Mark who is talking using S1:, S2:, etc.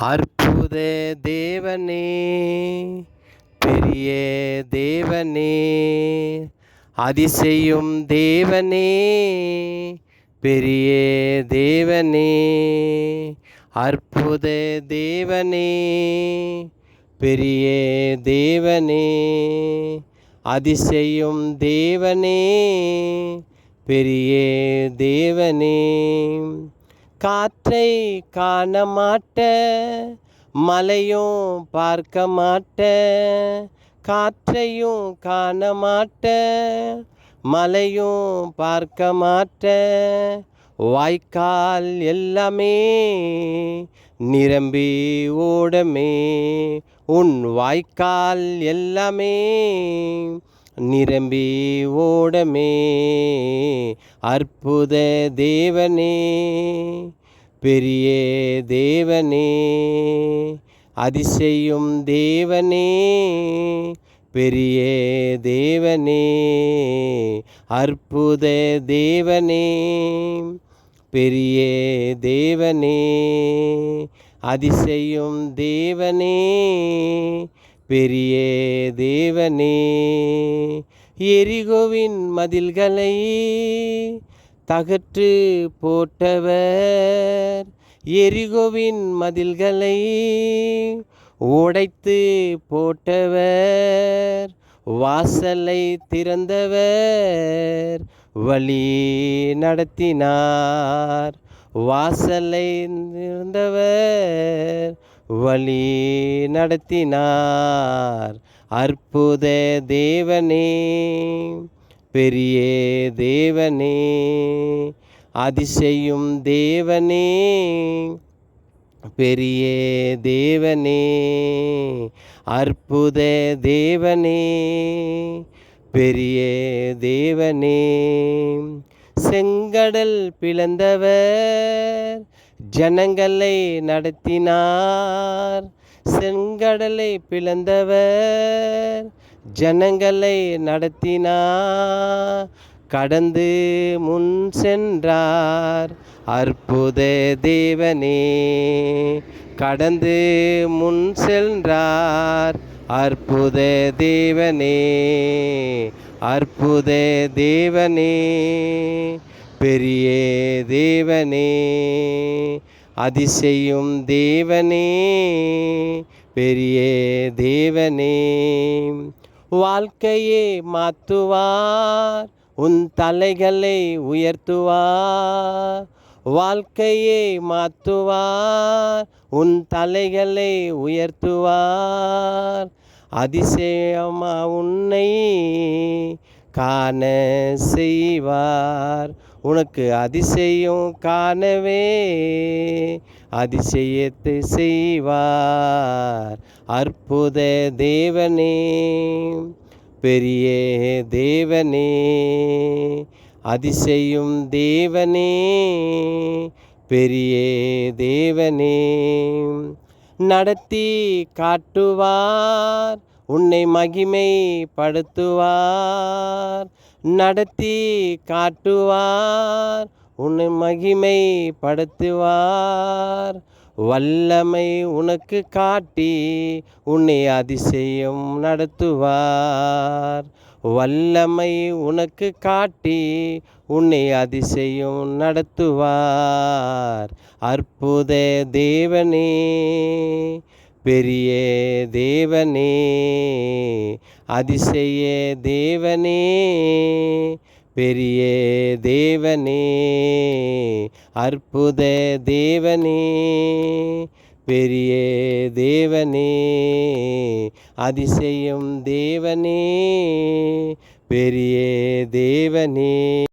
S1: அற்புத தேவனே, பெரிய தேவனே, அதிசயம் தேவனே, பெரிய தேவனே, அற்புத தேவனே, பெரிய தேவனே, அதிசயம் தேவனே, பெரிய தேவனே. காற்றை காண மாட்ட, மலையும் பார்க்க மாட்ட, காற்றையும் காண மாட்ட, மலையும் பார்க்க மாட்ட, வாய்க்கால் எல்லாமே நிரம்பி ஓடமே, உன் வாய்க்கால் எல்லாமே நிரம்பி ஓடமே. அற்புத தேவனே, பெரிய தேவனே, அதிசயம் தேவனே, பெரிய தேவனே, அற்புத தேவனே, பெரிய தேவனே, அதிசயம் தேவனே, பெரிய தேவனே. எரிகோவின் மதில்களை தகற்று போட்டவர், எரிகோவின் மதில்களை உடைத்து போட்டவர், வாசலை திறந்தவர், வழி நடத்தினார், வாசலை திறந்தவர், வழி நடத்தினார். அற்புத தேவனே, பெரிய தேவனே, அதிசயம் தேவனே, பெரிய தேவனே, அற்புத தேவனே, பெரிய தேவனே. செங்கடல் பிளந்தவர், ஜனங்களை நடத்தினார், செங்கடலை பிளந்தவர், ஜனங்களை நடத்தினார், கடந்து முன் சென்றார். அற்புத தேவனே, கடந்து முன் சென்றார். அற்புத தேவனே, அற்புத தேவனே, பெரிய தேவனே, அதிசயம் தேவனே, பெரிய தேவனே. வாழ்க்கையை மாற்றுவார், உன் தலைகளை உயர்த்துவார், வாழ்க்கையை மாற்றுவார், உன் தலைகளை உயர்த்துவார், அதிசயமா உன்னை காண செய்வார். உனக்கு அதிசயம் காணவே அதிசயத்தை செய்வார். அற்புத தேவனே, பெரிய தேவனே, அதிசயம் தேவனே, பெரிய தேவனே. நடத்தி காட்டுவார், உன்னை மகிமைப்படுத்துவார், நடத்தி காட்டுவார், உன்னை மகிமைப்படுத்துவார், வல்லமை உனக்கு காட்டி உன்னை அதிசயம் நடத்துவார், வல்லமை உனக்கு காட்டி உன்னை அதிசயம் நடத்துவார். அற்புத தேவனே, பெரிய தேவனே, அதிசய தேவனே, பெரிய தேவனே, அற்புத தேவனே, பெரிய தேவனே, அதிசயம் தேவனே, பெரிய தேவனே.